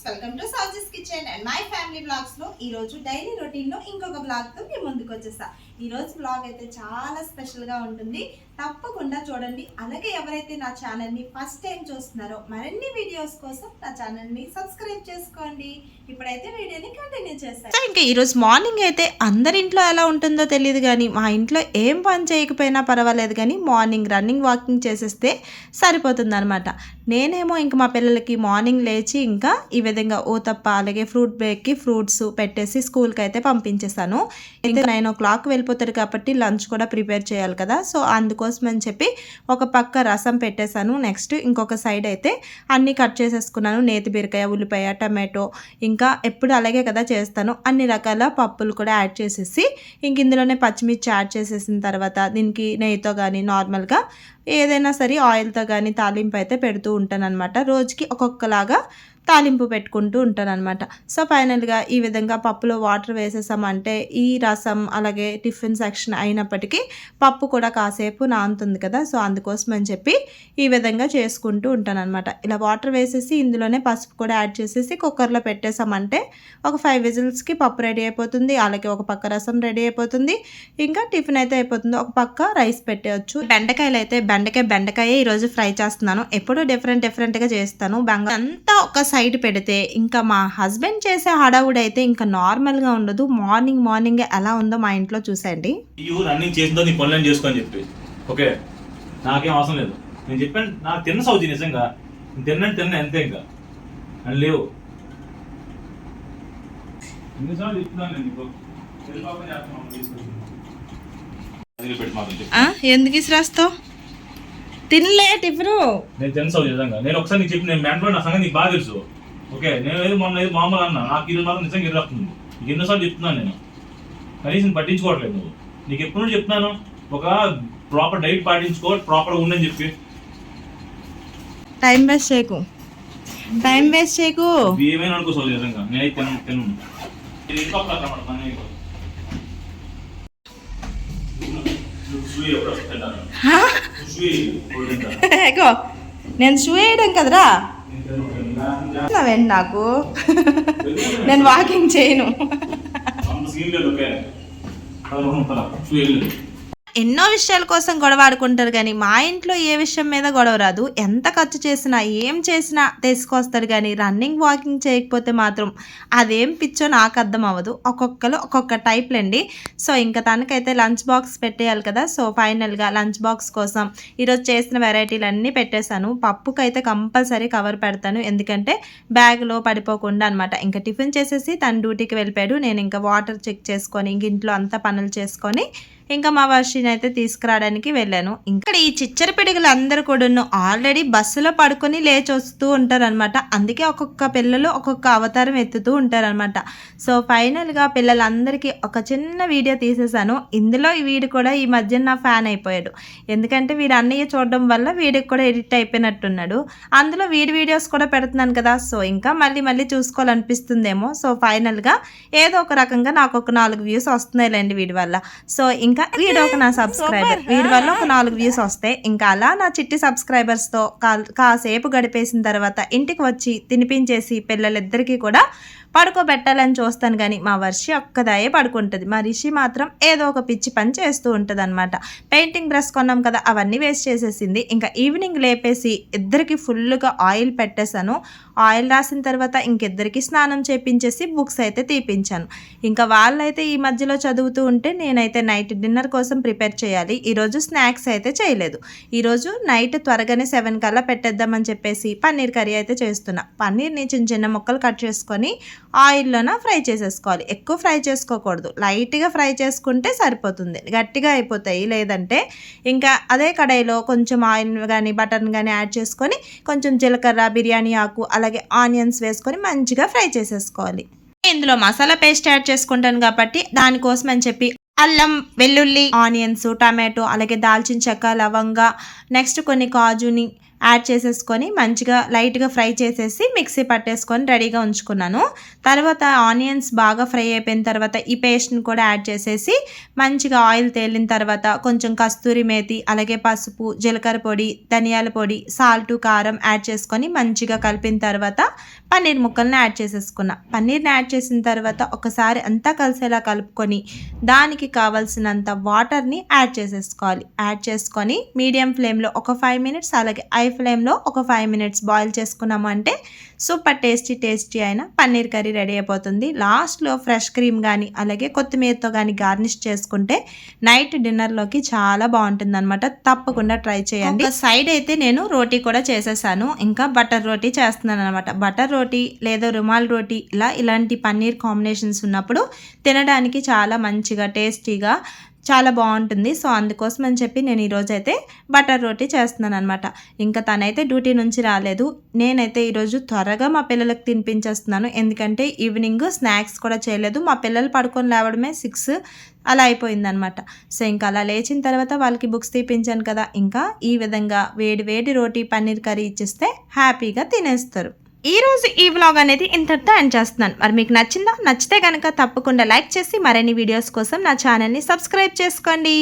Welcome to Sauji's kitchen and my family blogs లో ఈ రోజు డైలీ రొటీన్ లో ఇంకొక బ్లాగ్ తో మీ ముందుకు వచ్చేసా. ఈ రోజు బ్లాగ్ అయితే చాలా స్పెషల్ గా ఉంటుంది, తప్పకుండా చూడండి. అలాగే ఎవరైతే నా ఛానల్ ని ఫస్ట్ టైం చూస్తున్నారో మరిన్ని వీడియోస్ కోసం నా ఛానల్ ని సబ్స్క్రైబ్ చేసుకోండి. ఇప్పుడైతే వీడియోని కంటిన్యూ చేస్తాను. ఇంకా ఈ రోజు మార్నింగ్ అయితే అందరింట్లో ఎలా ఉంటుందో తెలియదు, కానీ మా ఇంట్లో ఏం పని చేయకపోయినా పర్వాలేదు, కానీ మార్నింగ్ రన్నింగ్ వాకింగ్ చేసేస్తే సరిపోతుంది అనమాట. నేనేమో ఇంక మా పిల్లలకి మార్నింగ్ లేచి ఇంకా ఈ విధంగా ఓతప్ప అలాగే ఫ్రూట్ బ్రేక్కి ఫ్రూట్స్ పెట్టేసి స్కూల్కి అయితే పంపించేసాను. ఇంకా 9 o'clock వెళ్ళిపోతారు కాబట్టి లంచ్ కూడా ప్రిపేర్ చేయాలి కదా, సో అందుకోసం అని చెప్పి ఒక పక్క రసం పెట్టేశాను. నెక్స్ట్ ఇంకొక సైడ్ అయితే అన్నీ కట్ చేసేసుకున్నాను. నేతి బీరకాయ, ఉల్లిపాయ, టమాటో, ఇంకా ఎప్పుడు అలాగే కదా చేస్తాను. అన్ని రకాల పప్పులు కూడా యాడ్ చేసేసి ఇంక ఇందులోనే పచ్చిమిర్చి యాడ్ చేసేసిన తర్వాత దీనికి నెయ్యితో కానీ నార్మల్గా ఏదైనా సరే ఆయిల్తో కానీ తాలింపు అయితే పెడుతూ ఉంటాను అనమాట. రోజుకి ఒక్కొక్కలాగా తాలింపు పెట్టుకుంటూ ఉంటాను అనమాట. సో ఫైనల్గా ఈ విధంగా పప్పులో వాటర్ వేసేసామంటే ఈ రసం అలాగే టిఫిన్ సెక్షన్ అయినప్పటికీ పప్పు కూడా కాసేపు నానుతుంది కదా, సో అందుకోసం అని చెప్పి ఈ విధంగా చేసుకుంటూ ఉంటాను అనమాట. ఇలా వాటర్ వేసేసి ఇందులోనే పసుపు కూడా యాడ్ చేసేసి కుక్కర్లో పెట్టేసామంటే ఒక 5 విజిల్స్కి పప్పు రెడీ అయిపోతుంది. అలాగే ఒక పక్క రసం రెడీ అయిపోతుంది, ఇంకా టిఫిన్ అయితే అయిపోతుంది. ఒక పక్క రైస్ పెట్టేయచ్చు. బెండకాయలు అయితే బెండకాయ ఈరోజు ఫ్రై చేస్తున్నాను. ఎప్పుడూ డిఫరెంట్గా చేస్తాను. అంతా ఒక సైడ్ పెడితే ఇంకా మా హస్బెండ్ చేసే హడావుడి అయితే ఇంకా నార్మల్గా ఉండదు. మార్నింగ్ ఎలా ఉందో మా ఇంట్లో చూసండి. రన్నింగ్ చేసిందో నీ పనులను చేసుకోని చెప్పి ఓకే, నాకేం అవసరం లేదు. నేను చెప్పాను నాకు తిన్న సౌజీ నిజంగా తిన్న అంతే, ఇంకా అని లేవు. ఎన్నిసార్లు చెప్తున్నాను నేను ఎందుకు ఇసిరాస్తావు? తినలే టిఫిన్ నేను తిన్న సౌజీ నిజంగా. నేను ఒకసారి నీకు చెప్పి నేను మెంట్లో నా సంగతి నీకు బాగా తెలుసు. ఓకే, నేను ఏదో మొన్న ఏదో మామూలు అన్నా, నాకు ఇది మాత్రం నిజంగా ఎదురవుతుంది. నీకు ఎన్నోసార్లు చెప్తున్నాను, నేను కనీసం పట్టించుకోవట్లేదు. నువ్వు నీకు ఎప్పుడు చెప్తున్నాను ఒక ప్రాపర్ డైట్ పాటించుకో, ప్రాపర్గా ఉండని చెప్పి. టైం వేస్ట్ చేయకు. ఏమైనా అనుకో సౌజీ నిజంగా నేనైతే తిను. నేను షూ వేయడం కదరా నాకు. నేను వాకింగ్ చేయను. ఎన్నో విషయాల కోసం గొడవ ఆడుకుంటారు, కానీ మా ఇంట్లో ఏ విషయం మీద గొడవ రాదు. ఎంత ఖర్చు చేసినా ఏం చేసినా తీసుకొస్తారు, కానీ రన్నింగ్ వాకింగ్ చేయకపోతే మాత్రం అదేం పిచ్చో నాకు అర్థం అవ్వదు. ఒక్కొక్కరు ఒక్కొక్క టైప్లండి. సో ఇంకా తనకైతే లంచ్ బాక్స్ పెట్టేయాలి కదా, సో ఫైనల్గా లంచ్ బాక్స్ కోసం ఈరోజు చేసిన వెరైటీలు అన్నీ పెట్టేశాను. పప్పుకైతే కంపల్సరీ కవర్ పెడతాను, ఎందుకంటే బ్యాగ్లో పడిపోకుండా అనమాట. ఇంకా టిఫిన్ చేసేసి తన డ్యూటీకి వెళ్ళిపోయాడు. నేను ఇంకా వాటర్ చెక్ చేసుకొని ఇంక ఇంట్లో అంతా పనులు చేసుకొని ఇంకా మా వర్షిని అయితే తీసుకురావడానికి వెళ్ళాను. ఇంకా ఈ చిచ్చర పిడుగులు అందరూ కూడా ఆల్రెడీ బస్సులో పడుకొని లేచి వస్తూ ఉంటారనమాట. అందుకే ఒక్కొక్క పిల్లలు ఒక్కొక్క అవతారం ఎత్తుతూ ఉంటారనమాట. సో ఫైనల్గా పిల్లలందరికీ ఒక చిన్న వీడియో తీసేసాను. ఇందులో వీడు కూడా ఈ మధ్య నా ఫ్యాన్ అయిపోయాడు, ఎందుకంటే వీడు అన్నయ్య చూడడం వల్ల వీడికి కూడా ఎడిట్ అయిపోయినట్టున్నాడు. అందులో వీడి వీడియోస్ కూడా పెడుతున్నాను కదా, సో ఇంకా మళ్ళీ చూసుకోవాలనిపిస్తుందేమో. సో ఫైనల్గా ఏదో ఒక రకంగా నాకు ఒక 4 వ్యూస్ వస్తున్నాయిలేండి వీడి వల్ల. సో ఇంకా వీడు ఒక నా సబ్స్క్రైబర్, వీడి వల్ల ఒక 4 వ్యూస్ వస్తాయి. ఇంకా అలా నా చిట్టి సబ్స్క్రైబర్స్తో కాసేపు గడిపేసిన తర్వాత ఇంటికి వచ్చి తినిపించేసి పిల్లలిద్దరికీ కూడా పడుకోబెట్టాలని చూస్తాను, కానీ మా వర్షి ఒక్కదాయే పడుకుంటుంది. మా రిషి మాత్రం ఏదో ఒక పిచ్చి పని చేస్తూ ఉంటుంది అనమాట. పెయింటింగ్ బ్రష్ కొన్నాం కదా, అవన్నీ వేస్ట్ చేసేసింది. ఇంకా ఈవినింగ్ లేపేసి ఇద్దరికి ఫుల్గా ఆయిల్ పెట్టేశాను. ఆయిల్ రాసిన తర్వాత ఇంకిద్దరికి స్నానం చేపించేసి బుక్స్ అయితే తీపించాను. ఇంకా వాళ్ళైతే ఈ మధ్యలో చదువుతూ ఉంటే నేనైతే నైట్ డిన్నర్ కోసం ప్రిపేర్ చేయాలి. ఈరోజు స్నాక్స్ అయితే చేయలేదు. ఈరోజు నైట్ త్వరగానే 7 కల్లా పెట్టేద్దామని చెప్పేసి పన్నీర్ కర్రీ అయితే చేస్తున్నా. పన్నీర్ని చిన్న ముక్కలు కట్ చేసుకొని ఆయిల్లోన ఫ్రై చేసేసుకోవాలి. ఎక్కువ ఫ్రై చేసుకోకూడదు, లైట్గా ఫ్రై చేసుకుంటే సరిపోతుంది, గట్టిగా అయిపోతాయి. లేదంటే ఇంకా అదే కడాయిలో కొంచెం ఆయిల్ కానీ బటర్ని కానీ యాడ్ చేసుకొని కొంచెం జీలకర్ర, బిర్యానీ ఆకు అలాగే ఆనియన్స్ వేసుకొని మంచిగా ఫ్రై చేసేసుకోవాలి. ఇందులో మసాలా పేస్ట్ యాడ్ చేసుకుంటాను కాబట్టి దానికోసం అని చెప్పి అల్లం, వెల్లుల్లి, ఆనియన్స్, టమాటో అలాగే దాల్చిన చెక్క, లవంగా, నెక్స్ట్ కొన్ని కాజుని యాడ్ చేసేసుకొని మంచిగా లైట్గా ఫ్రై చేసేసి మిక్సీ పట్టేసుకొని రెడీగా ఉంచుకున్నాను. తర్వాత ఆనియన్స్ బాగా ఫ్రై అయిపోయిన తర్వాత ఈ పేస్ట్ని కూడా యాడ్ చేసేసి మంచిగా ఆయిల్ తేలిన తర్వాత కొంచెం కస్తూరి మేతి, అలాగే పసుపు, జీలకర్ర పొడి, ధనియాల పొడి, సాల్ట్, కారం యాడ్ చేసుకొని మంచిగా కలిపిన తర్వాత పన్నీర్ ముక్కల్ని యాడ్ చేసేసుకున్నా. పన్నీర్ని యాడ్ చేసిన తర్వాత ఒకసారి అంతా కలిసేలా కలుపుకొని దానికి కావాల్సినంత వాటర్ని యాడ్ చేసేసుకోవాలి. యాడ్ చేసుకొని మీడియం ఫ్లేమ్లో ఒక 5 మినిట్స్, అలాగే హై ఫ్లేమ్లో ఒక 5 మినిట్స్ బాయిల్ చేసుకున్నాము అంటే సూపర్ టేస్టీ అయిన పన్నీర్ కర్రీ రెడీ అయిపోతుంది. లాస్ట్లో ఫ్రెష్ క్రీమ్ కానీ అలాగే కొత్తిమీరతో కానీ గార్నిష్ చేసుకుంటే నైట్ డిన్నర్లోకి చాలా బాగుంటుందన్నమాట. తప్పకుండా ట్రై చేయండి. ఒక సైడ్ అయితే నేను రోటీ కూడా చేసేసాను, ఇంకా బటర్ రోటీ చేస్తున్నాను అనమాట. బటర్ రోటీ లేదా రుమాల్ రోటీ ఇలాంటి పన్నీర్ కాంబినేషన్స్ ఉన్నప్పుడు తినడానికి చాలా మంచిగా టేస్టీగా చాలా బాగుంటుంది. సో అందుకోసం అని చెప్పి నేను ఈరోజు అయితే బటర్ రోటీ చేస్తున్నాను అనమాట. ఇంకా తనైతే డ్యూటీ నుంచి రాలేదు. నేనైతే ఈరోజు త్వరగా మా పిల్లలకు తినిపించేస్తున్నాను, ఎందుకంటే ఈవినింగ్ స్నాక్స్ కూడా చేయలేదు. మా పిల్లలు పడుకొని లేవడమే 6 అలా అయిపోయిందనమాట. సో ఇంకా అలా లేచిన తర్వాత వాళ్ళకి బుక్స్ తీపించాను కదా, ఇంకా ఈ విధంగా వేడి రోటీ పన్నీర్ కర్రీ ఇచ్చేస్తే హ్యాపీగా తినేస్తారు. ఈరోజు ఈ వ్లాగ్ అనేది ఇంతటితో ఎండ్ చేస్తున్నాను. మరి మీకు నచ్చిందా? నచ్చితే కనుక తప్పకుండా లైక్ చేసి మరిన్ని వీడియోస్ కోసం నా ఛానల్ని సబ్స్క్రైబ్ చేసుకోండి.